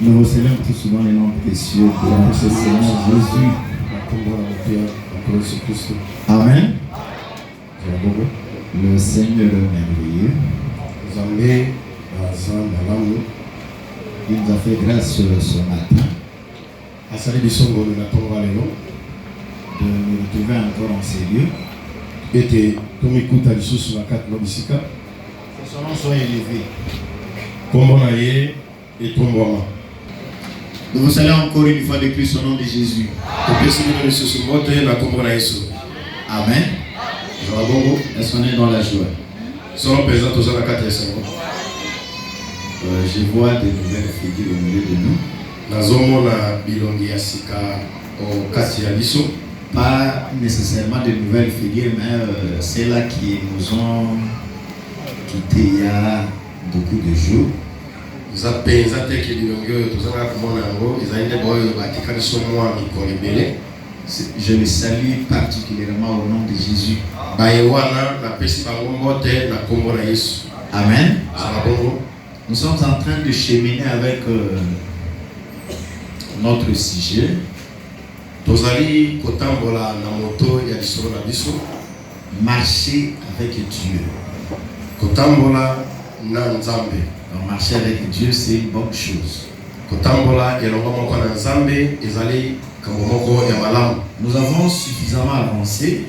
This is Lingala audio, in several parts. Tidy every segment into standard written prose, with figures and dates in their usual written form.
Nous vous célébrons tout souvent les noms précieux de notre Seigneur Jésus. Amen. Le Seigneur merveilleux, il nous a fait grâce ce matin de nous retrouver encore en ces lieux. Que son nom soit élevé. Nous vous saluons encore une fois de plus au nom de Jésus. Amen. Est-ce qu'on est dans la joie? Je vois des nouvelles figures au milieu de nous. Pas nécessairement de nouvelles figures, mais celles-là qui nous ont quittés il y a beaucoup de jours. Je les salue particulièrement au nom de Jésus. Amen. Nous sommes en train de cheminer avec notre sujet. Marcher avec Dieu. Donc, marcher avec Dieu, c'est une bonne chose. Nous avons suffisamment avancé.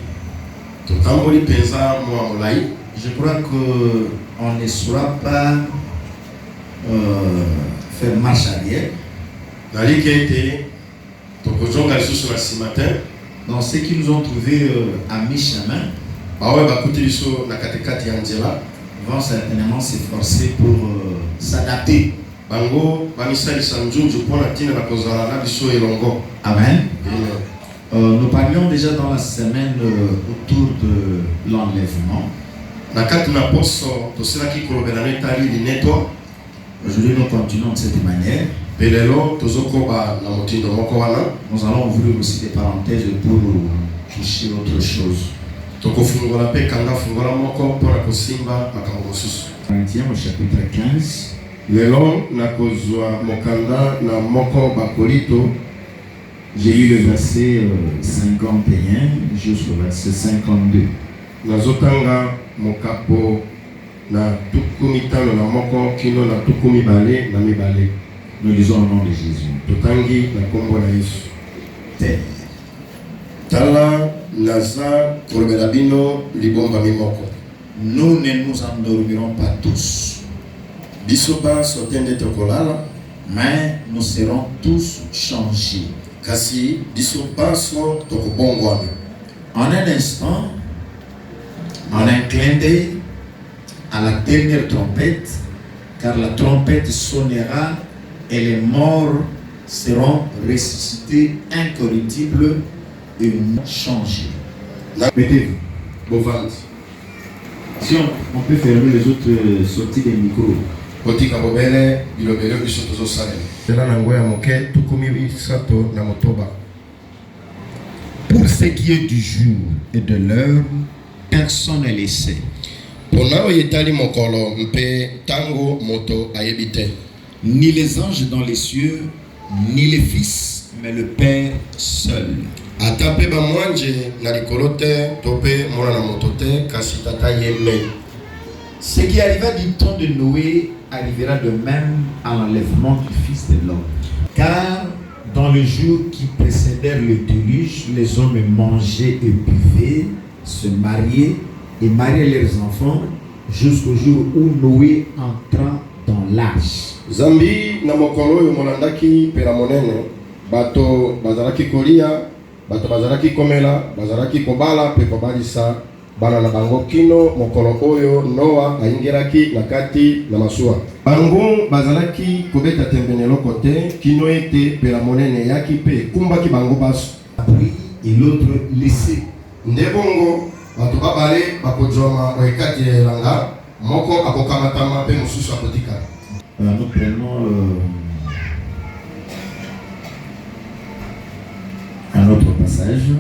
Je crois qu'on ne saura pas faire marche arrière. Donc ceux qui nous ont trouvés à mi-chemin vont certainement s'efforcer pour s'adapter. Amen. Nous parlions déjà dans la semaine autour de l'enlèvement. Aujourd'hui nous continuons de cette manière. Nous allons ouvrir aussi des parenthèses pour toucher autre chose. Corinthiens au chapitre 15. J'ai lu le verset 51 jusqu'au verset 52. Nous lisons au nom de Jésus. Nous ne nous endormirons pas tous, mais nous serons tous changés. En un instant, en un clin d'œil, à la dernière trompette, car la trompette sonnera et les morts seront ressuscités incorruptibles et changés. Mettez-vous. Si on peut fermer les autres sorties des micros. Pour ce qui est du jour et de l'heure, personne ne le sait. Ni les anges dans les cieux, ni les fils, mais le Père seul. Ce qui arriva du temps de Noé arrivera de même à l'enlèvement du Fils de l'homme. Car dans le jour qui précédèrent le déluge, les hommes mangeaient et buvaient, se mariaient et mariaient leurs enfants jusqu'au jour où Noé entra dans l'arche. Zambi na mokolo yo molandaki pela monene bato bazalaki kolia bato bazalaki komela bazalaki kobala pe kobalisa bana na bango kino mokolo oyo Noa aingeraki na kati na masuwa bango bazalaki kobeta tembenelo kote kino ete pela monene yaki pe kumbaki bango baso et l'autre laissé. Ndebongo bato babale bakozoma oekati elanga moko akokamatama pe mususu akotika. Nous prenons un autre passage.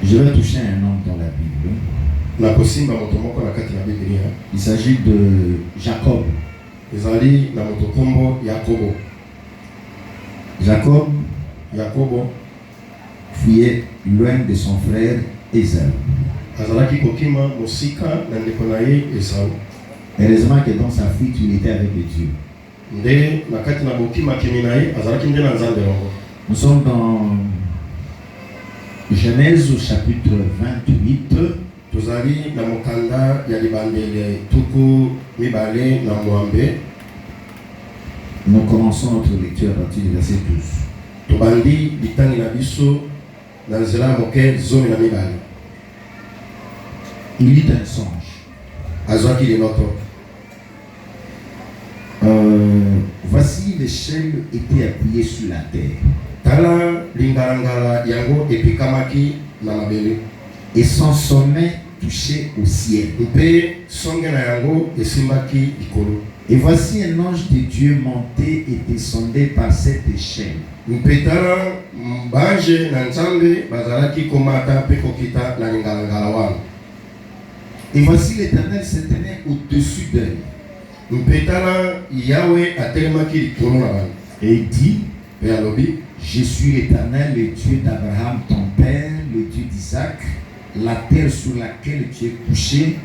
Je vais toucher un homme dans la Bible. Il s'agit de Jacob. ezali na motokombo Yakobo. Jacob fuyait loin de son frère Esaü. Azalaki kokima mosika na ndeko na ye Esau. Heureusement que dans sa fuite, il était avec Dieu. Nde na kati na bokima kimi na ye azalaki nde na Nzambe longo. Nous sommes dans Genèse au chapitre 28. Tozali na mokanda ya libandele tuku mibale na mwambe. Nous commençons notre lecture à partir du verset 12. Tobandi bitangi na biso na nzela moke zomi na mibale. Il eut un songe. Azwaki linoto. Voici l'échelle était appuyée sur la terre. Tala lingalangala yango epikamaki na mabele. Et son sommet touchait au ciel. Mpe songe na yango esimbaki likolo. Et voici un ange de Dieu montait et descendait par cette échelle. Mpe tala bange na Nzambe bazalaki komata mpe kokita na lingalangala wana. Et voici l'Éternel se tenait au-dessus d'elle. Mpe tala Yahweh atelemaki likolo na bana. Et il dit, Mpe alobi, je suis l'Éternel, le Dieu d'Abraham, ton père, le Dieu d'Isaac. La terre sur laquelle tu es couché,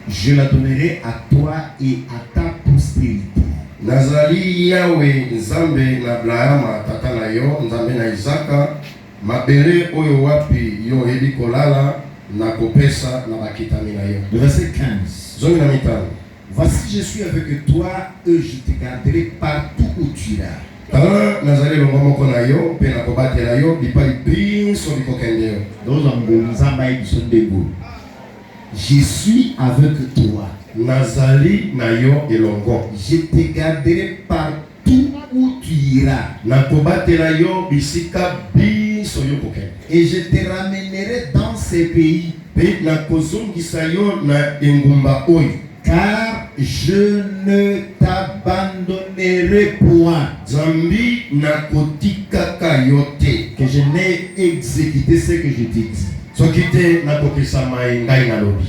je la donnerai à toi et à ta postérité. Nazali Yahweh Nzambe na Abrahama tata na yo, Nzambe na Isaka, mabele oyo wapi yo ebi kolala na kopesa na bakitani na yo. Le verset 15. Zongi na mitano. Voici je suis avec toi et je te garderai partout où tu iras. Tala nazali longo moko na yo, pe na kobatela yo, bipai binso bikokende yo. Je suis avec toi. Nazali na yo elongo. Je te garderai partout où tu iras. Na kobatela yo bisika binso yo kokende. Et je te ramènerai dans ces pays. Pe na kozongisa yo na engumba oyo. Car je ne t'abandonnerai point. Zambi na kotika kayote. Que je n'ai exécuté ce que je t'ai dit. Sokite na kokisa mai ngai na lobi.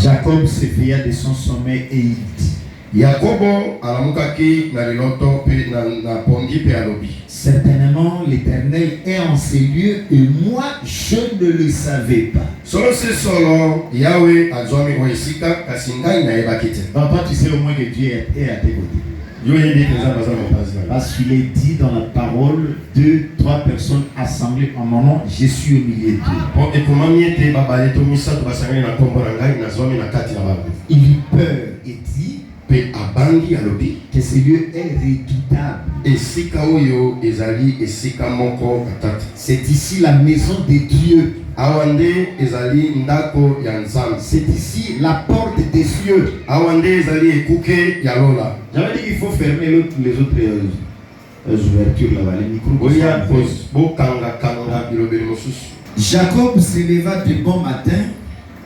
Jacob s'effraya de son sommeil et il dit, Yakobo alamukaki na liloto pe na pongi pe alobi. Certainement l'Éternel est en ces lieux et moi je ne le savais pas. Solo se solo Yahweh azwami oisika kasi ngai na ebakite. Donc toi tu sais au moins que Dieu est à tes côtés. Yo yebi peza baza mopazi. Parce qu'il est dit dans la parole, 2-3 personnes assemblées en mon nom, je suis au milieu d'eux. Po ekomami ete babale to misato basangani na kombo na ngai na zwami na kati na babo. Il eut peur et dit Pe abangi alobi que ce lieu est redoutable. esika oyo ezali esika moko katata. C'est ici la maison de Dieu. Awande ezali ndako ya Nzambe. C'est ici la porte des cieux. Awande ezali ekuke ya lola. J'avais dit qu'il faut fermer les autres ouvertures là-bas, les micros. Oya bo kanga kanga bilobeli mosusu. Jacob se leva de bon matin.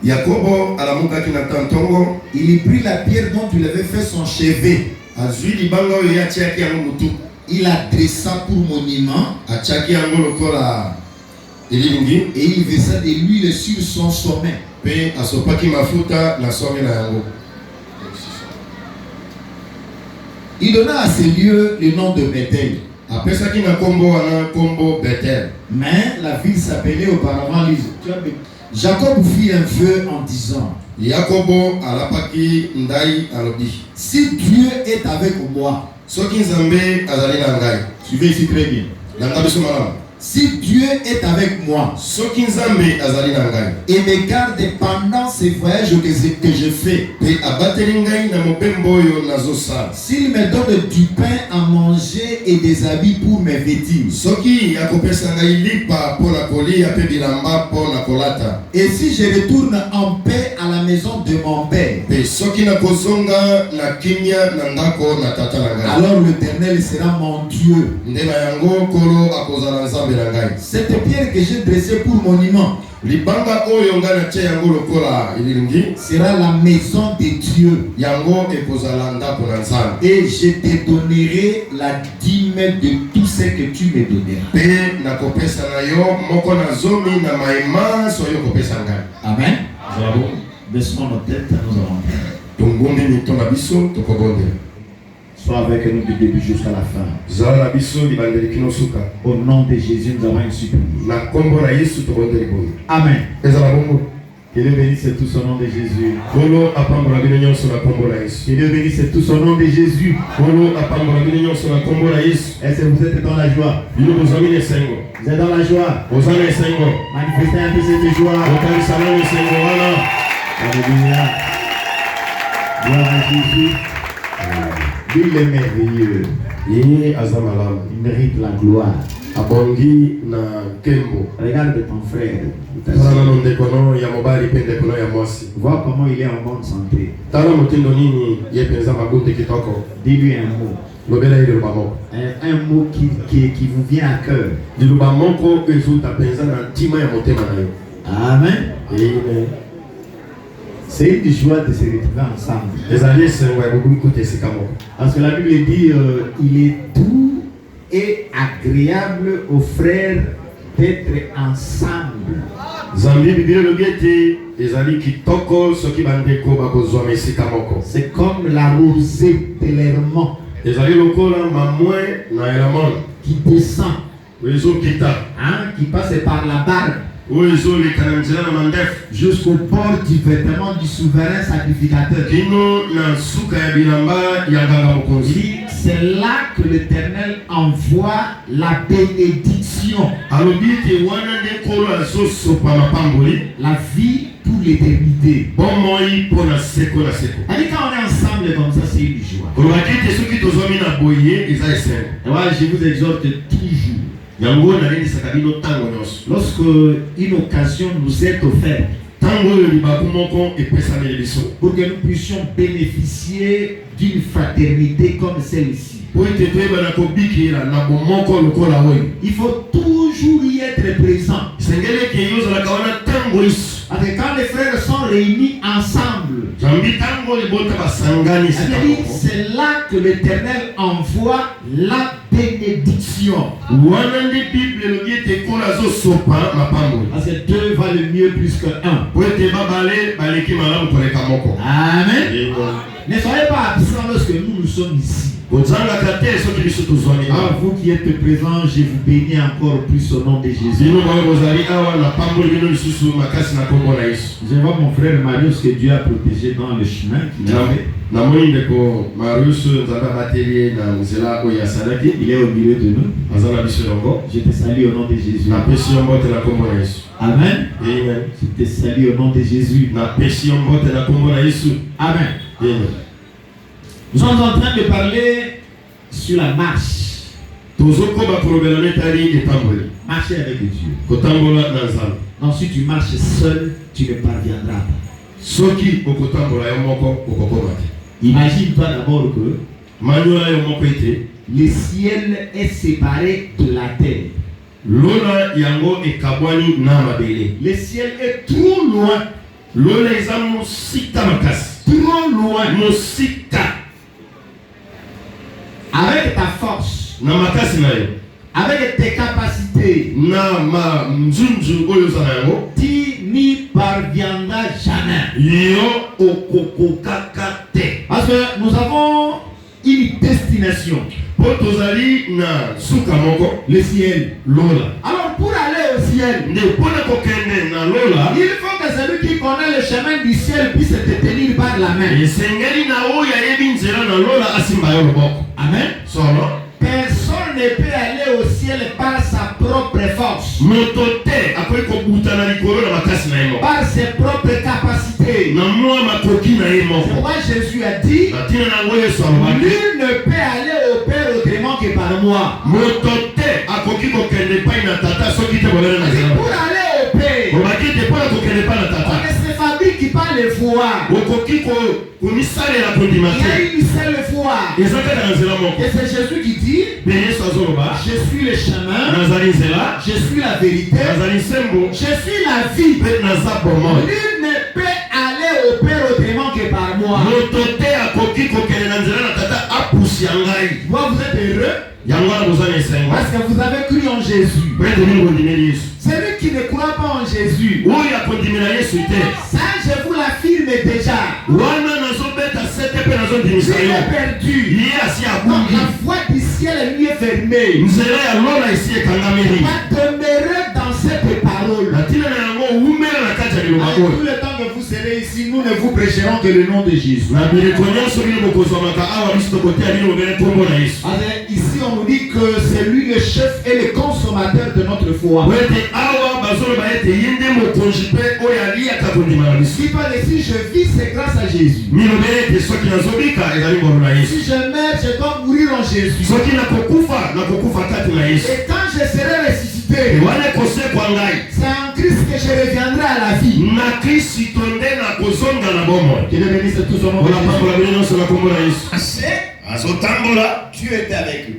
Yakobo alamukaki na tantongo. Il prit la pierre dont il avait fait son chevet. Azwi libanga oyo yatiaki yango mutu. Il la dressa pour monument. Atiaki yango lokola elilingi. Et il versa de l'huile sur son sommet. Pe asopaki mafuta na songe na yango. Il donna à ce lieu le nom de Bethel. Apesaki na kombo wana kombo Bethel. Mais la ville s'appelait auparavant Luz. Jacob fit un vœu en disant, Yakobo alapaki ndai alobi. Si Dieu est avec moi, Soki Nzambe azali na ngai. suivez ici très bien. Langa biso malamu. Si Dieu est avec moi Soki Nzambe azali na ngai. et me garde pendant ces voyages que je fais, Pe abateli ngai na mopembo oyo nazosala. s'il me donne du pain à manger et des habits pour mes vêtir, Soki akopesa ngai lipa mpo na kolia pe bilamba mpo na kolata. et si je retourne en paix à la maison de mon père, Pe soki nakozonga na kimia na ndako na tata na ngai. alors l'Éternel sera mon Dieu. Nde na yango kolo akozala nzambe na ngai. Cette pierre que j'ai dressée pour monument Libanga oyo ngai natia yango lokola elilingi. sera la maison de Dieu. Yango ekozala ndako na Nzambe. Et je te donnerai la dîme de tout ce que tu me donneras. Pe nakopesa na yo moko na zomi na maema so yo kopesa ngai. Amen. Bravo. Baissons nos têtes, nous allons prier. Tongombi mito na biso tokobondela. Sois avec nous du début jusqu'à la fin. zala na biso libandeli kino suka. Au nom de Jésus, nous avons une supplique. Na kombo na Yesu tobondeli boye. Amen. Ezala bongo. Que Dieu bénisse tout son nom de Jésus. Kolo apambola bino nyonso na kombo na Yesu. Que Dieu bénisse tout son nom de Jésus. Kolo apambola bino nyonso na kombo na Yesu. Est-ce que vous êtes dans la joie? Bino bozami esengo. Vous êtes dans la joie? Ozana esengo. Manifestez un peu cette joie. Okanisa na esengo wana. Alléluia. Gloire à Jésus. Il est merveilleux. Yeye azamalamu. Il mérite la gloire. Abongi na kembo. Regarde ton frère. Tala na ndeko no ya mobali pe ndeko no ya mwasi. Vois comment il est en bonne santé. Tala mutindo nini ye penza mabundi kitoko. Dis-lui un mot. Lobela ile lubamo. Un mot qui vous vient à cœur. Lubamo ko ezuta penza na ntima ya motema na yo. Amen. Amen. C'est une joie de se retrouver ensemble. Ezali sengo ya bubu kote sikamo. Parce que la Bible dit il est doux et agréable aux frères d'être ensemble. Zambi Bible lobete ezali kitoko soki bandeko bakozwa mesika moko. C'est comme la rosée de l'Hermon Ezali lokola mamwe na Hermon qui descend, wezo kita qui passe par la barbe wezo likananzela na mandef jusqu'au bord du vêtement du souverain sacrificateur. kino na suka ya bilamba ya nganga Il mokonzi. dit, c'est là que l'Éternel envoie la bénédiction, Alobi te wana nde kolo azosopa mapamboli la vie pour l'éternité. bomoi mpona seko na seko. C'est-à-dire, quand on est ensemble comme ça, c'est une joie. kolobaki te soki tozwami na boye eza esengo. Et voilà, je vous exhorte toujours, yango nalendisaka bino ntango nyonso. lorsque une occasion nous est offerte ntango oyo libaku moko epesameli biso pour que nous puissions bénéficier d'une fraternité comme celle-ci, po ete toyebana kobikela na bomoko lokola oyo, il faut toujours y être présent. esengeli eke yozalaka wana ntango nyonso. Parce que quand les frères sont réunis ensemble, jambi ntango libota basangani esika c'est-à-dire, moko c'est là que l'Éternel envoie la bénédiction. wana nde bible elobi ete kolo azosopa mapamboli Parce que deux valent mieux plus que un. po ete babale baleki malamu koleka moko. Amen. Ne soyez pas absents lorsque nous sommes ici. kozangaka te soki biso tozwami Alors, awa. vous qui êtes présents, je vous bénis encore plus au nom de Jésus. bino bayo bozali awa na pamboli bino lisusu makasi na kombo na yesu. Je vois mon frère Marius que Dieu a protégé dans le chemin qu'il a fait. namoni ndeko marius nzambe abateli ye na nzela oyo asalaki. Il est au milieu de nous. aza na biso elongo. Je te salue au nom de Jésus. napesi yo mbote na kombo na yesu. Amen. Amen. Je te salue au nom de Jésus. napesi yo mbote na kombo na yesu. Amen. Amen. Nous sommes en train de parler sur la marche. tozokoba kolobela netali etamboli Marcher avec Dieu. kotambola na nzambe. Donc si tu marches seul, tu ne parviendras pas. soki okotambola yo moko okokoma te. Imagine-toi d'abord que manyola yo moko ete le ciel est séparé de la terre. lola yango ekabwani na mabele. Le ciel est trop loin. lola eza mosika makasi. Trop loin. mosika Avec ta force, na makasi na yo avec tes capacités, na nzunzu oyo oza na yango tu n'y parviendras jamais. yo okokokaka te. Parce que nous avons une destination, po tozali na suka moko le ciel. lola. Alors pour aller au ciel, nde mpona kokende na lola il faut que celui qui connaît le chemin du ciel puisse te tenir par la main. esengeli na oyo ayebi nzela na lola asimba yo loboko. Amen. solo Personne ne peut aller au ciel par sa propre force, moto te akoki kobutana likolo na makasi na ye moko par ses propres capacités. na mwa makoki na ye C'est moko. pourquoi Jésus a dit, na ntina nango yesu alobaki nul ne peut aller au Père autrement que par moi. moto te akoki kokende epai na tata soki te bolele na C'est nzela. pour aller au Père. olobaki te mpona kokende epai na On tata ne se fabrique pas les voies. okoki komisalela kondima Il y a te. une seule voie. eza kaka na nzela moko. Et c'est Jésus qui dit, mpe yesu azoloba je suis le chemin, nazali nzela, je suis la vérité, nazali nsembo, je suis la vie. mpe naza bomoi. Nul ne peut aller au Père autrement que par moi. moto te akoki kokende na nzela na tata apusi ya ngai. Moi, vous êtes heureux yango wana boza na esengo parce que vous avez cru en Jésus. mpe toni kondimeli yesu. Celui qui ne croit pas en Jésus, oyo akondimela yesu te ça je vous l'affirme déjà, wana nazobeta sete Il est perdu. Non, la voie du ciel lui est fermée. Il va demeurer dans cette parole. Et tout le temps que vous serez ici, nous ne vous prêcherons que le nom de Jésus. Ici, on nous dit que c'est lui le chef et le consommateur de notre foi. Si toi si je vis, c'est grâce à Jésus. Si je meurs, je dois mourir en Jésus. Et quand je serai ressuscité, c'est en Christ que je reviendrai à la vie. Que Dieu bénisse tout son nom. Dieu était avec lui.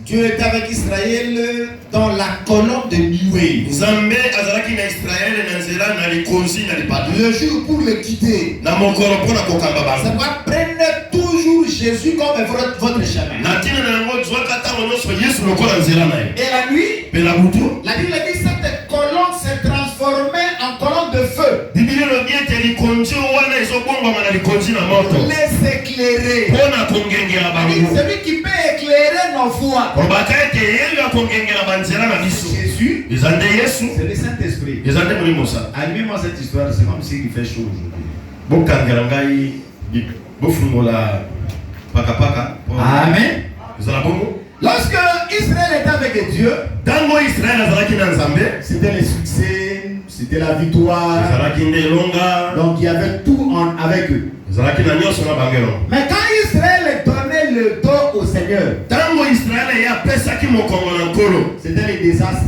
Dieu était avec Israël dans la colonne de nuée. Le jour pour le quitter. Ça va prendre toujours Jésus comme votre chemin. Et la nuit, la Bible dit que cette colonne s'est transformée en colonne de feu. Laisse éclairer. Celui qui peut éclairer nos voies. Jésus, c'est le Saint-Esprit. Allumez-moi cette histoire, c'est comme s'il fait chaud aujourd'hui. Amen. Lorsque Israël était avec Dieu, c'était le succès, c'était la victoire. Donc il y avait tout avec eux. Mais quand Israël donnait le dos au Seigneur, c'était le désastre.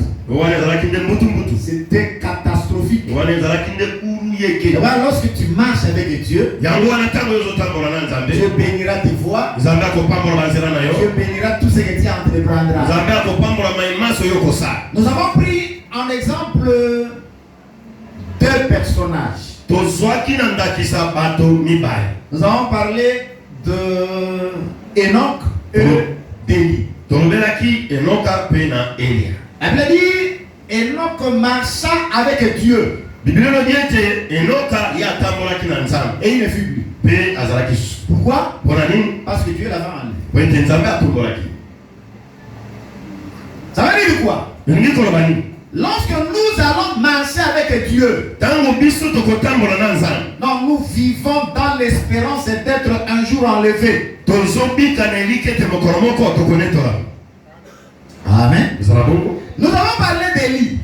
C'était catastrophique. Et voilà, lorsque tu marches avec Dieu, Dieu bénira tes voies. Dieu bénira tout ce que tu entreprendras. Nous avons pris en exemple deux personnages. Nous avons parlé de Enoch et d'Élie. La Bible dit Enoch marcha avec Dieu. Et il ne fut plus. Pourquoi? Parce que Dieu l'avait enlevé. Ça veut dire quoi? Lorsque nous allons marcher avec Dieu, non, nous vivons dans l'espérance d'être un jour enlevés. Amen. Nous avons parlé d'Élie.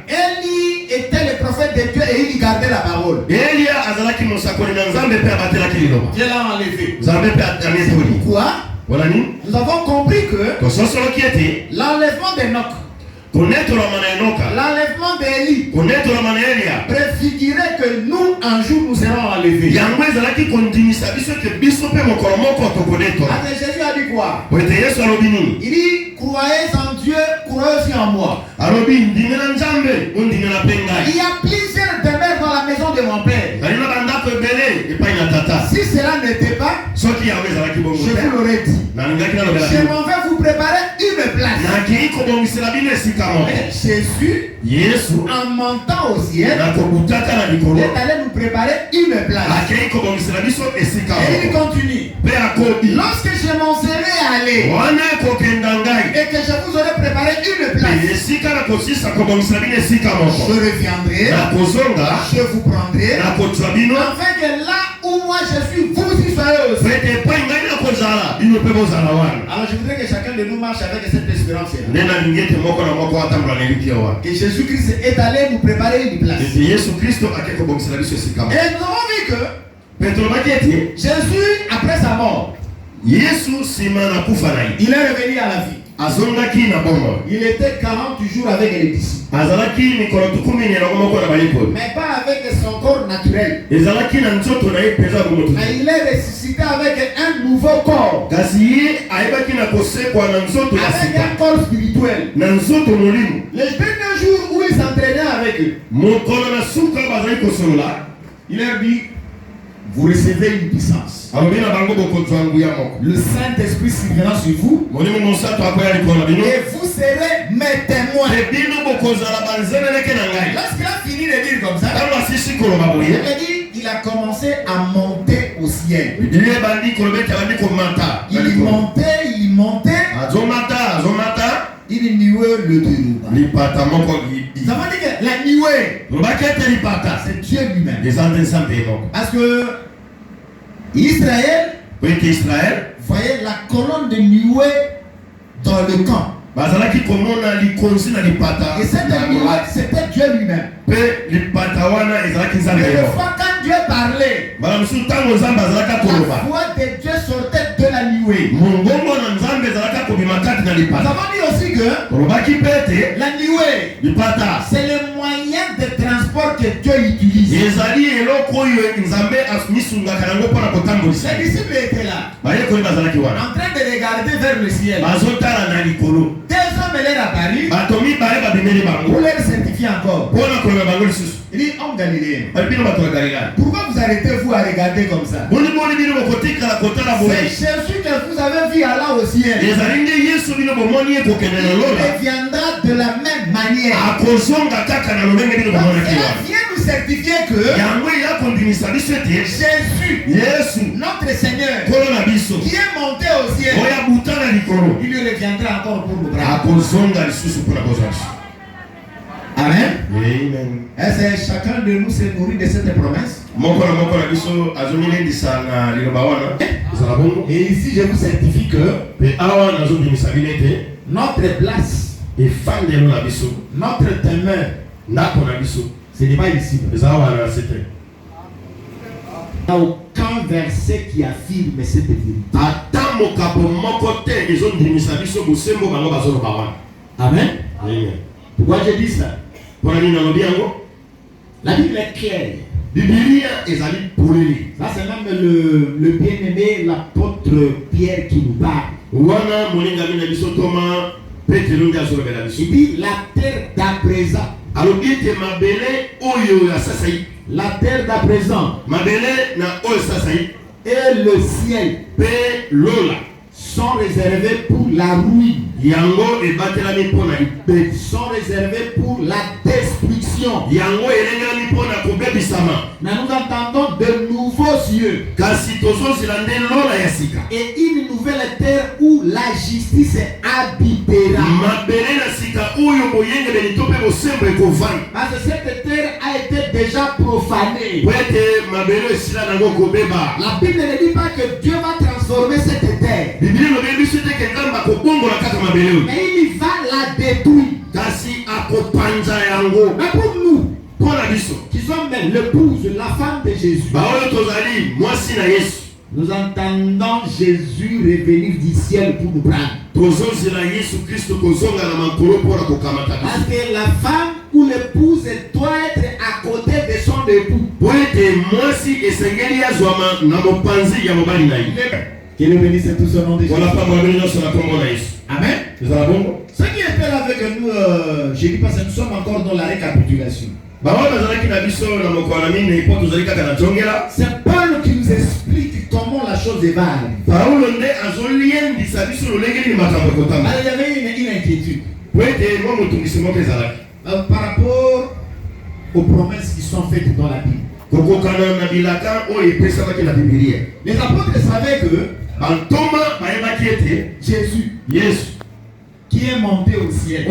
Élie était le prophète de Dieu et il gardait la parole. Dieu l'a enlevé. Pourquoi? Nous avons compris que l'enlèvement d'Enoch, l'enlèvement d'Élie préfigurait que nous un jour nous serons enlevés. Jésus a dit quoi? Il dit croyez en Dieu, croyez aussi en moi. Il y a plusieurs demeures dans la maison de mon père. Si cela n'était pas, je vous l'aurais dit. Je m'en vais vous préparer une place. Jésus, en montant au ciel, est allé nous préparer une place. Et il continue. Lorsque je m'en serai allé et que je vous aurai préparé une place, je reviendrai, je vous prendrai, afin que là où moi je suis, vous y soyez aussi. Alors je voudrais que chacun de nous marche avec cette espérance-là. Que Jésus-Christ est allé nous préparer une place. Et nous avons vu que Jésus, après sa mort, il est revenu à la vie. Il était 40 jours avec les disciples. Mais pas avec son corps naturel. Mais il est ressuscité avec un nouveau corps. Avec un corps spirituel. Les derniers jours où il s'entraînait avec eux, il leur dit vous recevez une puissance. Le Saint-Esprit surviendra sur vous. Et vous serez mes témoins. Lorsqu'il a fini de dire comme ça, il a dit il il a commencé à monter au ciel. Il montait. Il nuait le dérouba. Ça veut dire que la nuée, c'est Dieu lui-même. Parce que Israël voyait la colonne de nuée dans le camp. Et cette nuée, c'était Dieu lui-même. Et une fois quand Dieu parlait, la voix de Dieu sortait de la nuée. Nous avons dit aussi que la nuée, c'est le moyen de transport que Dieu utilise. Les disciples étaient là, en train de regarder vers le ciel. Deux hommes leur apparus pour leur certifier encore. Il dit, homme Galiléen, pourquoi vous arrêtez-vous à regarder comme ça? C'est Jésus que vous avez vu Allah au ciel. Il reviendra de la même manière. Donc, cela vient nous certifier que Jésus, notre Seigneur, qui est monté au ciel, il lui reviendra encore pour nous prendre. Amen. Est-ce que chacun de nous s'est nourri de cette promesse? Et ici je vous certifie que notre place, notre demeure, ce n'est pas ici. Il n'y a aucun verset qui affirme cette vérité. Amen. Pourquoi je dis ça? La Bible est claire. Ça c'est même le bien-aimé, l'apôtre Pierre qui nous parle. Il dit la terre d'à présent. La terre d'à présent et le ciel sont réservés pour la ruine. Sont réservés pour la destruction. Mais nous entendons de nouveaux cieux et une nouvelle terre où la justice habitera. Parce que cette terre a été déjà profanée. La Bible ne dit pas que Dieu va transformer cette terre, mais il va la détruire. Mais pour nous qui sommes même l'épouse, la femme de Jésus, nous entendons Jésus revenir du ciel pour nous prendre. Parce que la femme ou l'épouse doit être à côté de son époux. Qu'il bénisse tout son nom de Jésus. Amen. Ceux qui étaient là avec nous, je dis parce que nous sommes encore dans la récapitulation. C'est Paul qui nous explique comment la chose est valable. Il y avait une inquiétude par rapport aux promesses qui sont faites dans la Bible. Les apôtres savaient que Jésus, qui est monté au ciel,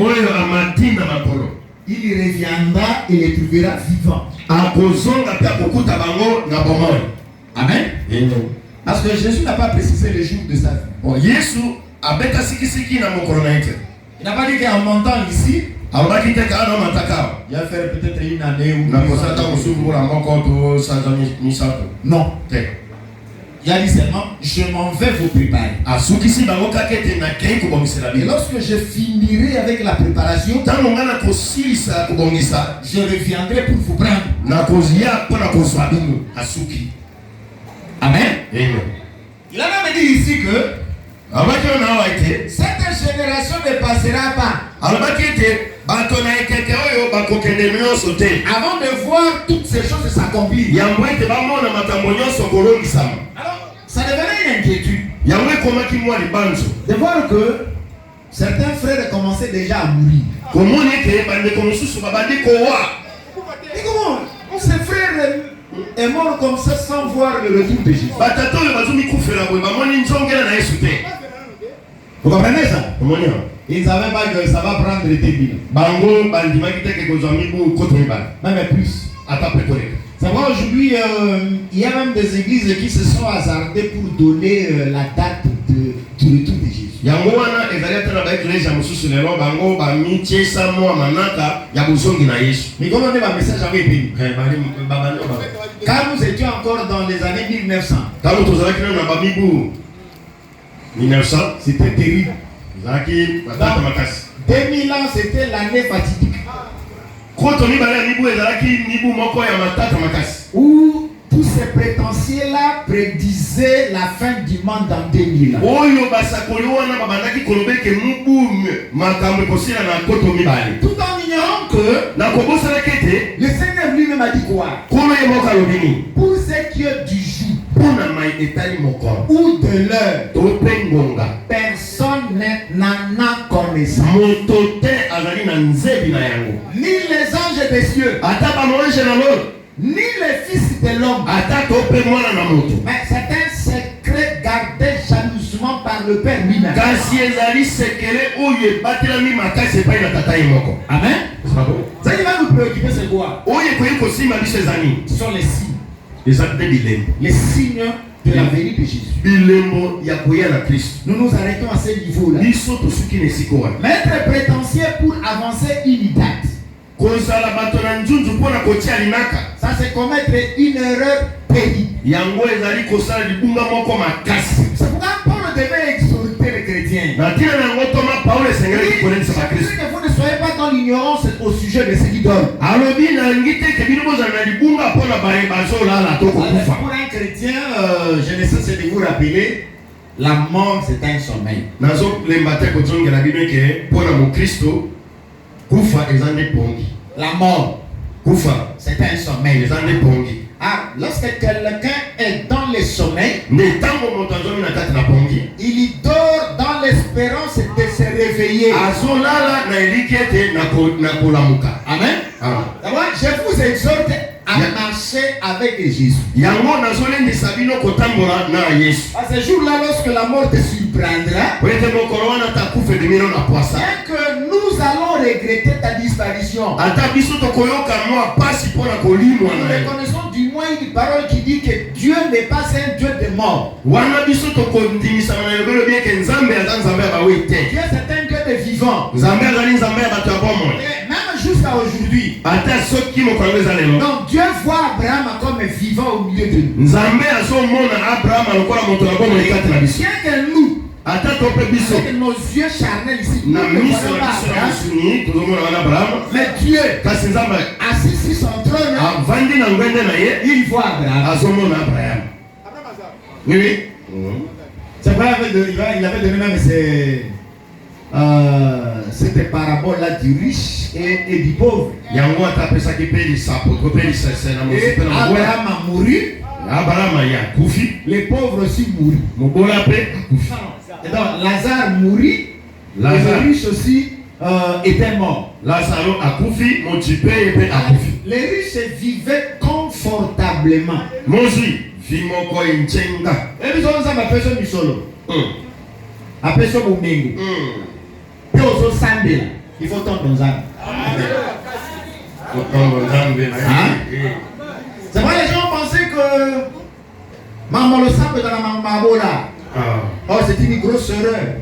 il reviendra et les trouvera vivants. Amen. Parce que Jésus n'a pas précisé le jour de sa vie. Il n'a pas dit qu'en montant ici, il va faire peut-être une année ou deux. Non. Il a dit seulement, je m'en vais vous préparer. Et lorsque je finirai avec la préparation, je reviendrai pour vous prendre. Amen. Il a même dit ici que cette génération ne passera pas avant de voir toutes ces choses s'accomplir. Alors, ça devenait une inquiétude de voir que certains frères commençaient déjà à mourir. Et comment ces frères est mort comme ça sans voir le retour de Jésus. Vous comprenez ça? Ils ne savaient pas que ça va prendre 2000 ans. Même plus. Ça va, aujourd'hui, il y a même des églises qui se sont hasardées pour donner la date du retour de Jésus. Mais comment on est ma message avec lui? Quand nous étions encore dans les années 1900, c'était terrible. 2000 ans, c'était l'année fatidique. Où tous ces prétentieux-là prédisaient la fin du monde dans 2000 ans. Tout en ignorant que le Seigneur lui-même a dit quoi? Pour ce qui est du jour ou de l'heure, personne n'en a connaissance. Ni les anges des cieux, ni les fils de l'homme. Mais c'est un secret gardé jalousement par le Père lui-même. Amen. Ça qui va nous préoccuper, c'est quoi? Ce sont les signes. Les signes de la venue de Jésus. Nous nous arrêtons à ce niveau-là. Mais être prétentieux pour avancer une date, ça c'est commettre une erreur pénible. C'est pourquoi Paul devait exhorter les chrétiens. Vous ne soyez pas dans l'ignorance au sujet de ces idoles. Pour un chrétien, je ne sais de vous rappeler, la mort c'est un sommeil. La mort, c'est un sommeil. Ah, lorsque quelqu'un est dans le sommeil, il dort dans l'espérance de se réveiller. Amen. D'abord, je vous exhorte à marcher avec Jésus. À ce jour-là, lorsque la mort te surprendra, bien que nous allons regretter ta disparition, nous reconnaissons du moins une parole qui dit que Dieu n'est pas un Dieu de mort. Dieu c'est un Dieu de vivant. Même jusqu'à aujourd'hui. Donc Dieu voit Abraham comme vivant au milieu de nous. Bien que nous, avec nos yeux charnels ici, nous ne voyons pas Abraham, mais Dieu, assis sur son trône, il voit Abraham. Oui. C'est vrai, il avait donné même cette parabole-là du riche et du pauvre. Et Abraham a mouru. Les pauvres aussi mourent. Et donc Lazare mourut. Le riche aussi était mort. Les riches vivaient confortablement. Et nous avons ça personne du solo. Après ça, mon mengo. Et aux autres sandés, il faut tendre dans ça. C'est vrai, les gens pensaient que maman le sable dans la mambo là. Oh, c'est une grosse erreur.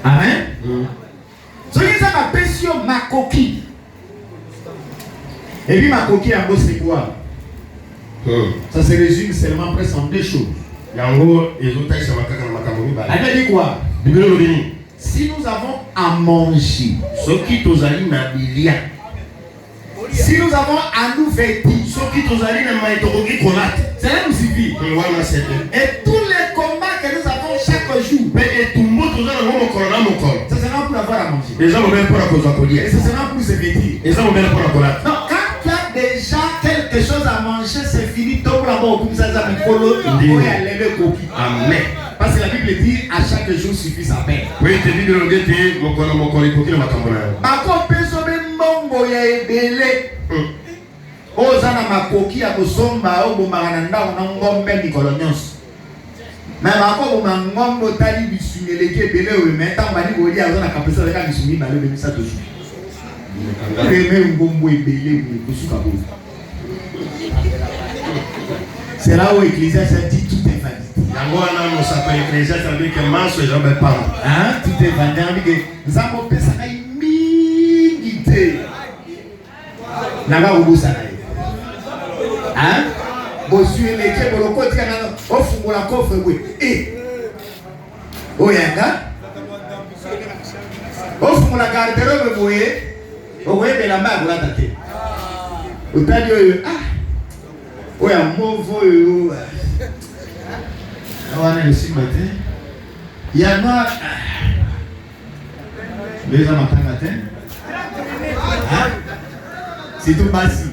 Amen. Ce qui est ma passion, ma coquille. Et puis ma coquille en gros c'est quoi? Ça se résume seulement presque en deux choses. Elle m'a dit quoi? Si nous avons à manger, si nous avons à nous vêtir, cela nous suffit. Et tous les combats que nous avons chaque jour, ça sera pour avoir à manger. Et ça sera pour se vêtir. Non, quand tu as déjà quelque chose à manger, c'est fini. Amen. Parce que la Bible dit à chaque jour suffit sa peine. makoki ya kosomba obomaka na ndako na ngombe mikolo nyonso. Mais encore ma ngombe tali bisuni eleki ebele oyo mais ntango bali kolia aza na kapesa aleka bisuni bale obebisa tosu. Eme ngombo ebele kosuka boye. C'est là où Ecclésiaste dit tout est vanité. Yango wana mosaka Ecclésiaste dit que manso et jamais pas. Hein? Tout est vanité. On dit que nzambo pesa na mingi te. Nanga ubusa na ye. Hein? Bosu eleke boloko tika na ofungola coffre bwe. Oyanga? Ofungola garde-robe bwe. Owe belamba akolata te. Otali oyo oya movo yo awana esimba te ya noir leza matanga te surtout basi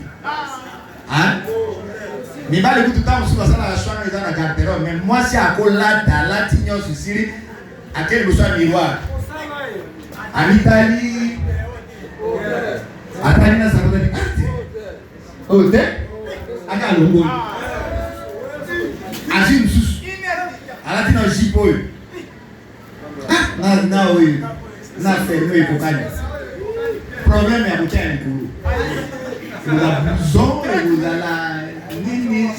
mibali kutu ntango mosusu basala bashwana eza na garde-robe mais mwasi akolata alati nyonso sili akeli liboso ya miroir amitali atali na sakotani ate oyo te aka longo aji mususu alati na jipe oyo na oyo na ferme ekokani problème ya kotia ya likolo kozala blouson ekozala nini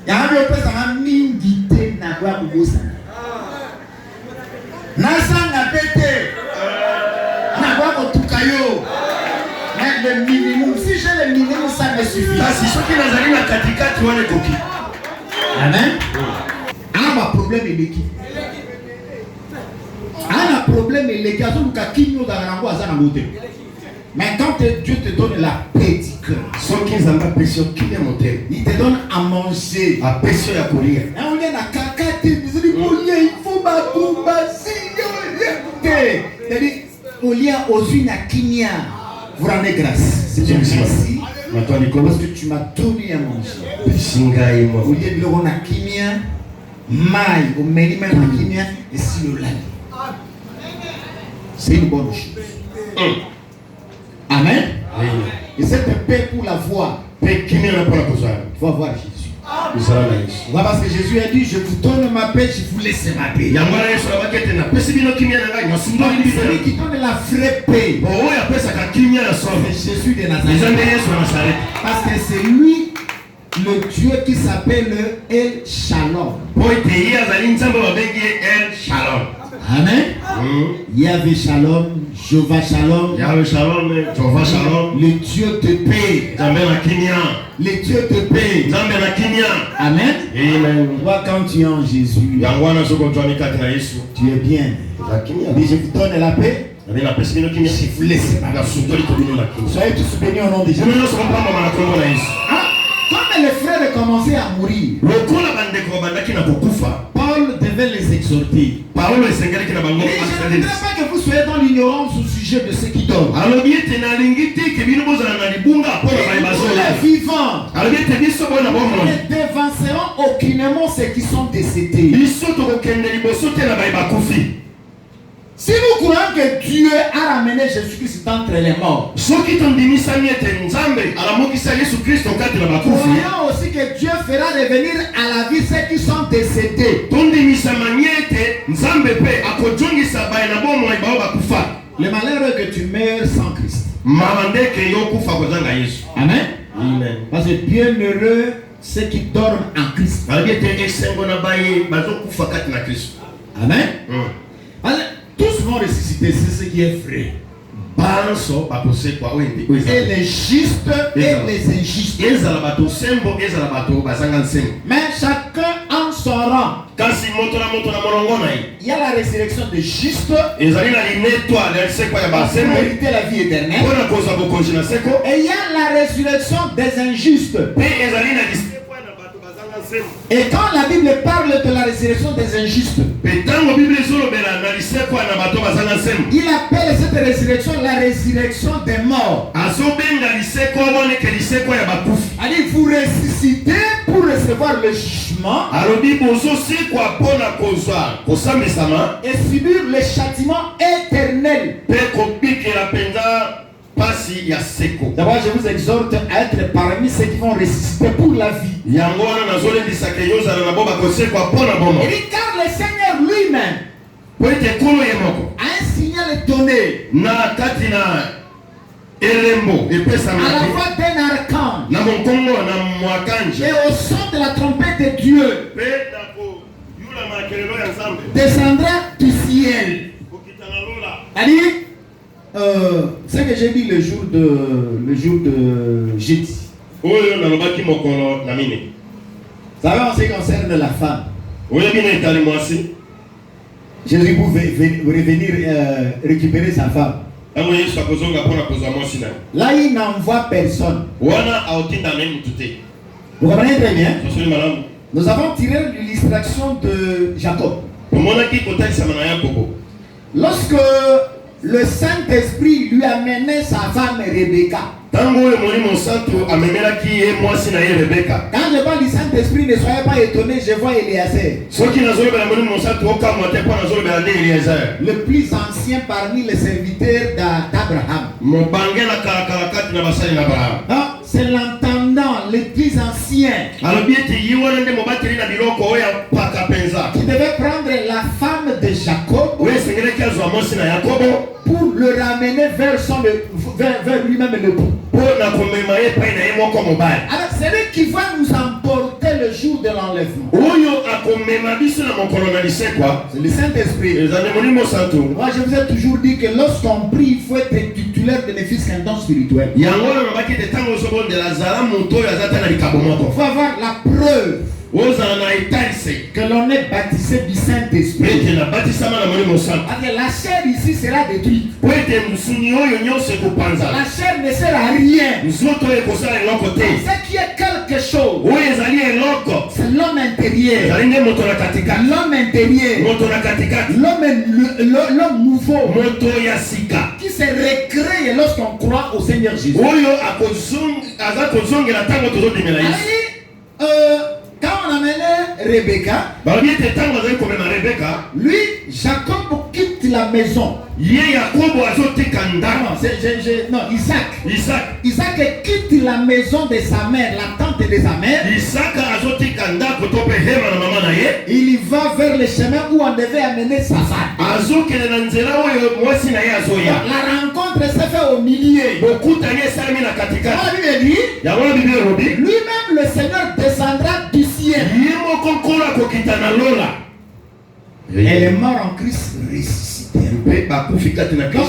yango mpe opesaka mingi te na koya kobosana nasanga mpe te na koya kotuka yo. Le minimum, si j'ai le minimum, ça me suffit. Parce que ceux qui n'ont rien à katika, tu vois les coquilles. Amen. Ah, ma problème est l'équipe. Ah, ma problème est l'équipe. Mais quand Dieu te donne la paix du cœur, ceux qui n'ont pas pression, qui est monté, il te donne à manger. à pression à courir. Et on est à caca, il faut on y a aux unes à Kinia. Vous rendez grâce. C'est bien merci. Parce que tu m'as donné à manger. Au lieu de l'eau, on a kimia, maï, au menu même à kimia, et si le lac. C'est une bonne chose. Amen. Et cette paix pour la voir. Paix qui n'est pas la cause. Tu vas voir Jésus. Parce que Jésus a dit, je vous donne ma paix, je vous laisse ma paix. Celui qui donne la vraie paix, c'est Jésus de Nazareth. Parce que c'est lui le Dieu qui s'appelle El Shalom. Amen. Yahvé Shalom, Jehovah Shalom. Yahvé Shalom, Jehovah Shalom. Le Dieu de paix. Le Dieu de paix. Amen. Amen. Toi, quand tu es en Jésus, tu es bien. Mais je vous donne la paix. Je vous laisse ma paix. Soyez tous bénis au nom de Jésus. Quand les frères commençaient à mourir, Paul devait les exhorter. Je ne voudrais pas que vous soyez dans l'ignorance au sujet de ceux qui dorment. Les vivants ne dévanceront aucunement ceux qui sont décédés. Si nous croyons que Dieu a ramené Jésus-Christ d'entre les morts, croyons aussi que Dieu fera revenir à la vie ceux qui sont décédés. Le malheur est que tu meurs sans Christ. Amen. Amen. Parce que bienheureux ceux qui dorment en Christ. Amen. Tous vont ressusciter, c'est ce qui est vrai. Et les justes et les injustes. Mais chacun en son rang. Il y a la résurrection des justes. Pour mériter la vie éternelle. Et il y a la résurrection des injustes. Et quand la Bible parle de la résurrection des injustes, il appelle cette résurrection la résurrection des morts. Allez, vous ressuscitez pour recevoir le jugement et subir le châtiment éternel. D'abord, je vous exhorte à être parmi ceux qui vont résister pour la vie. Il dit car le Seigneur lui-même a un signal donné à la voix d'un archange et au son de la trompette de Dieu descendra du ciel. C'est ce que j'ai dit le jour de jeudi. Vous savez, en ce qui concerne la femme, Jésus pouvait revenir récupérer sa femme. Là, il n'envoie personne. Vous comprenez très bien? Nous avons tiré l'illustration de Jacob. Lorsque le Saint-Esprit lui amenait sa femme Rebecca. Quand je parle du Saint-Esprit, ne soyez pas étonnés, je vois Eliezer. Le plus ancien parmi les serviteurs d'Abraham. C'est l'entendant, le plus ancien, qui devait prendre la femme de Jacob pour le ramener vers lui-même le bout. Alors c'est lui qui va nous emporter le jour de l'enlèvement. C'est le Saint-Esprit. Moi je vous ai toujours dit que lorsqu'on prie, il faut être titulaire de fils qu'un don spirituel. Il faut avoir la preuve que l'on est baptisé du Saint-Esprit. La chair ici sera détruite. La chair ne sert à rien. Ce qui est quelque chose, c'est l'homme intérieur. L'homme intérieur. L'homme nouveau qui se recrée lorsqu'on croit au Seigneur Jésus. Quand on amenait Rebecca, lui, Jacob quitte la maison. Non, Isaac quitte la maison de sa mère, la tente de sa mère. Il va vers le chemin où on devait amener sa femme. La rencontre s'est faite au milieu. Lui-même, le Seigneur descendra du ciel. Elle est morte en Christ ressuscité. Donc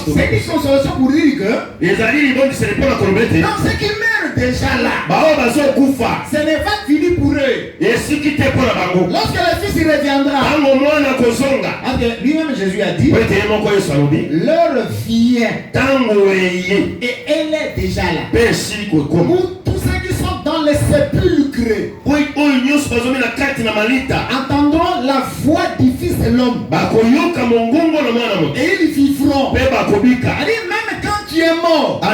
c'est une consolation pour dire que non, ceux qui meurent déjà là, ce n'est pas fini pour eux. Lorsque le Fils reviendra, lui-même Jésus a dit, l'heure vient et elle est déjà là. Pour tous ceux qui sont dans les sépulcres entendront la voix du Fils de l'homme et ils vivront. Même quand tu es mort, en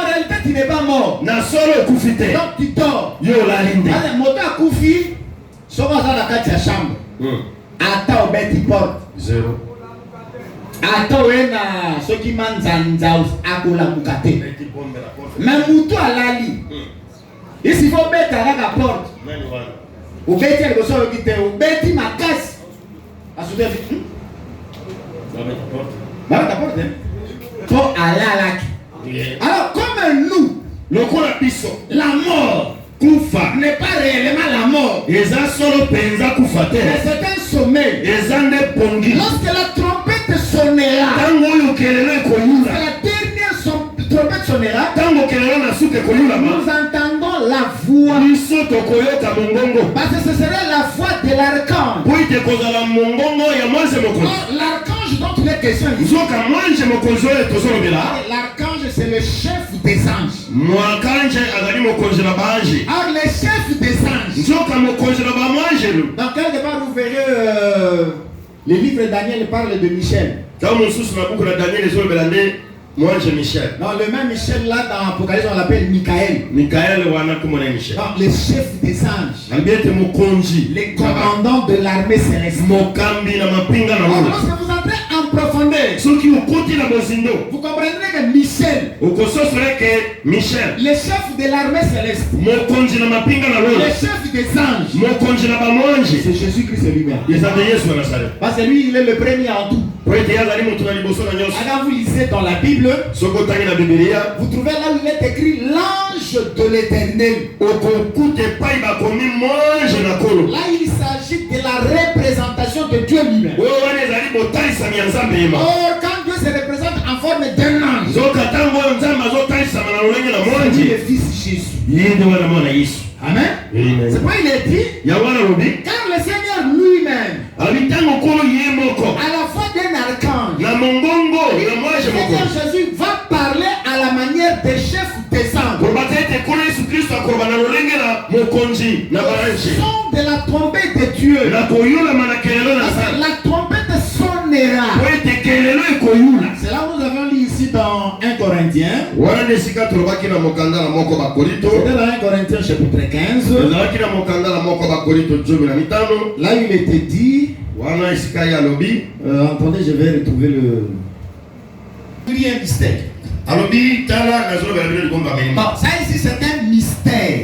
réalité tu n'es pas mort. Donc tu dors. Moto a koufi, soba dans la chambre. Ata obeti porte. Zéro. Ata wena ceux qui manzanza akola mukate. Mais muto alali. Ici faut mettre à la porte. Ou beti elle goso okite, ou beti makasi. Asude. La porte. Pour aller à la. Alors comme nous, la mort n'est pas réellement la mort. Mais c'est un sommeil. Lorsque la trompette sonnera, la dernière trompette sonnera, nous entendons la voix. Parce que ce serait la voix de l'archange. L'archange dont il est question ici. L'archange c'est le chef des anges. Alors le chef des anges. Donc quelque part vous verrez le livre de Daniel parle de Michel. Non, le même Michel là dans l'Apocalypse on l'appelle Michael. Donc le chef des anges. Les commandants de l'armée céleste. Alors lorsque vous entrez en en profondeur, vous comprendrez que Michel, le chef de l'armée céleste, le chef des anges, c'est Jésus-Christ lui-même. Parce que lui, il est le premier en tout. Quand vous lisez dans la Bible, vous trouvez là où il est écrit l'ange de l'Éternel. Là, il s'agit de la représentation de Dieu lui-même. Or, quand Dieu se représente en forme d'un ange, c'est le Fils Jésus. Amen. C'est pourquoi il est dit, car le Seigneur lui-même, à la fois d'un archange, le Seigneur Jésus va parler à la manière des chefs des anges. Le son de la trompette de Dieu. La trompette sonnera. C'est là où nous avons lu ici dans 1 Corinthiens. C'était dans 1 Corinthiens chapitre 15. Là il était dit, attendez, je vais retrouver le... Il y a un mystère. Ça ici c'est un mystère.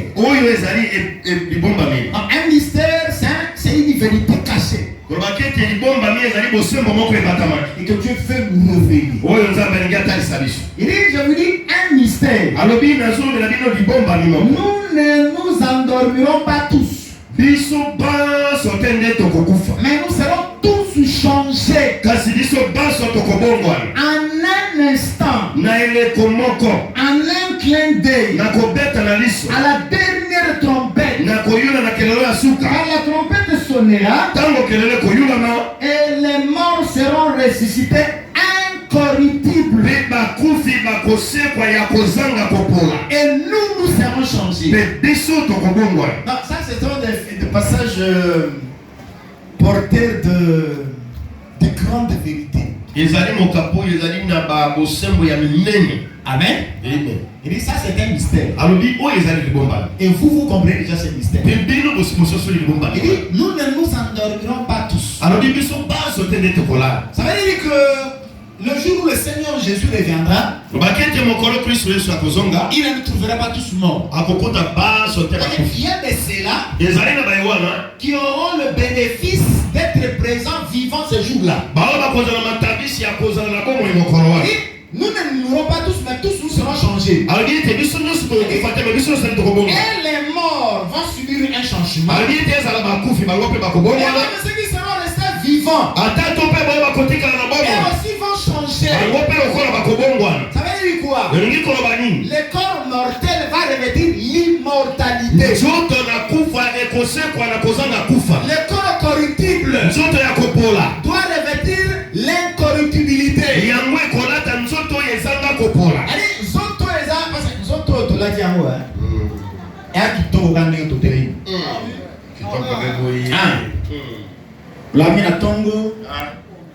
Un mystère, c'est une vérité cachée. Et que Dieu fait nous révéler. Il dit, je vous dis, un mystère. Nous ne nous endormirons pas tous, mais nous serons tous changés en un instant, en un clin d'œil, à la dernière trompette. Quand la trompette sonnera, et les morts seront ressuscités incorruptibles, et nous serons changés. Donc ça c'est un des passages porteurs de grandes vérités. Amen. Il dit ça c'est un mystère. Et vous comprenez déjà ce mystère. Il dit nous ne nous endormirons pas tous. Ça veut dire que le jour où le Seigneur Jésus reviendra, il ne nous trouvera pas tous morts. Il y a de ceux-là qui auront le bénéfice d'être présents vivants ce jour-là. Nous ne mourrons pas tous, mais tous nous serons changés. Et les morts vont subir un changement. Et même ceux qui seront restés vivants, et aussi vont changer. Ça veut dire quoi? Le corps mortel va revêtir l'immortalité. Le corps corruptible doit revêtir l'incorruptibilité. La mina tongo,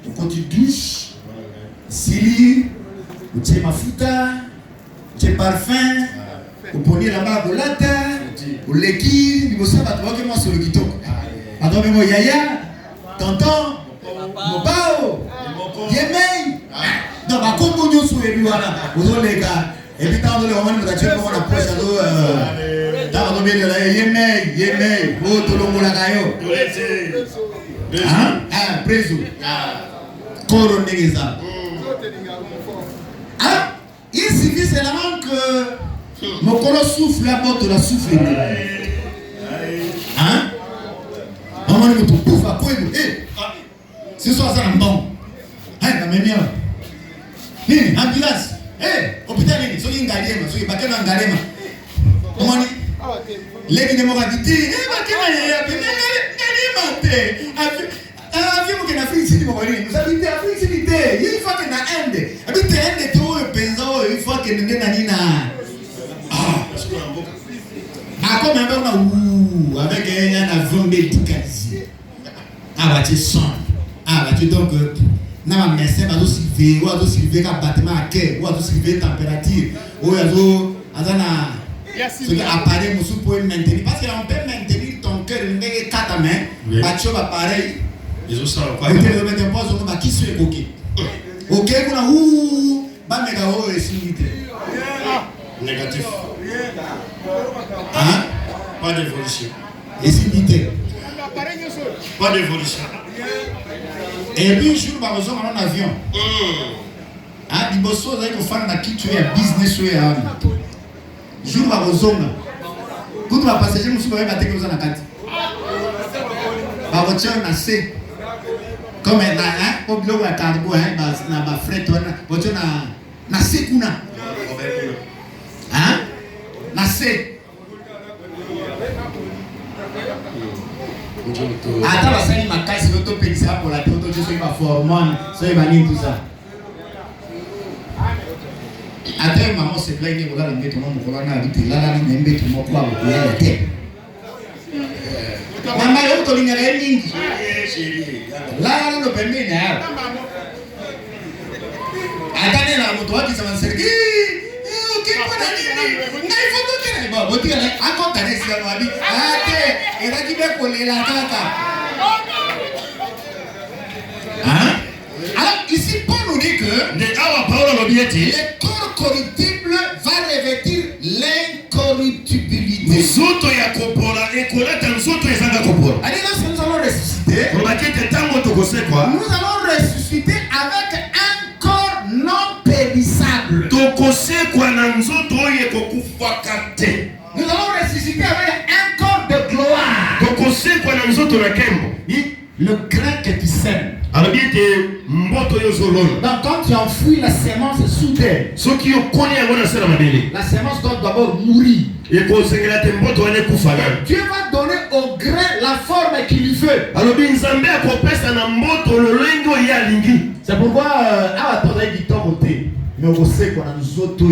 ukoti douche, sili, utie mafuta, utie parfum, uponi la bagolata, uleki, libosaba tuwake mwa solo kitoko. Adome mo yaya, tonton, mobao, yemei. Donc à comme nous sommes les voilà, vous les gars. Et puis tant de les moments où tu as on approche à l'eau, tant de bien là, yemei, oh tout le monde là gaio. Ah, préso. Coroneza. Ah, il suffit seulement que mon colo souffle la porte la souffle. Hein? Maman nous tout bouffe à quoi nous? Eh, ce soir ça bon. Hein, la même nini ambulance hôpital nini soki ngalema soki bakena ngalema omoni leki ne mokabiti bakena ya ngalema te avi mo kena free city mo bali nous habite Afrique city il faut que na ende habite ende to penza il faut que ngena nina comme un peu avec un avion médicarisé bah tu sens bah tu donc na médecin va surveiller ou va surveiller ka bâtiment à quai ou va surveiller température ou azana ce que appareil musu pour maintenir parce qu'on peut maintenir ton cœur ndenge 4 mains bah tu vas pareil ils ont ça quoi ils te mettent un poids sur ba qui se évoquer Ok, kuna huu bamega ho esimite. Négatif. Hein? Pas d'évolution. Esimite. Pas d'évolution. Et puis jour ba besoin en avion. Ah, liboso za ko fana na kitu ya business we ya. Jour ba besoin. Kutu ba passager musu ba bateke za na kati. Ba voiture na C. Comme na au bloc à cargo na ba fret wana voiture na C kuna. Hein? Na C. Ata basani makasi loto pekisa pour la toto je pas formone, so ibani tout ça. Ata maman se plaît que voilà ngeto mo ko na biti la ni mbeto mo kwa ko ya te. Mama yo to lingere mingi. La no pembeni hapo. Ata nena mtu waki sama sergi. Kwa nini? Ngai foto tena ba boti ala ako tane sila no abi. Ate era kibe kolela kaka. Hein? Alors ici Paul nous dit que le corps corruptible va revêtir l'incorruptibilité. Nous allons ressusciter. Nous allons ressusciter avec un corps non périssable. Nous allons ressusciter avec un corps de gloire. Le grain que tu sèmes. Donc quand tu enfouis la sémence sous terre, la sémence doit d'abord mourir. Dieu va donner au grain la forme qu'il lui veut. C'est pourquoi mais on sait qu'on a nous autres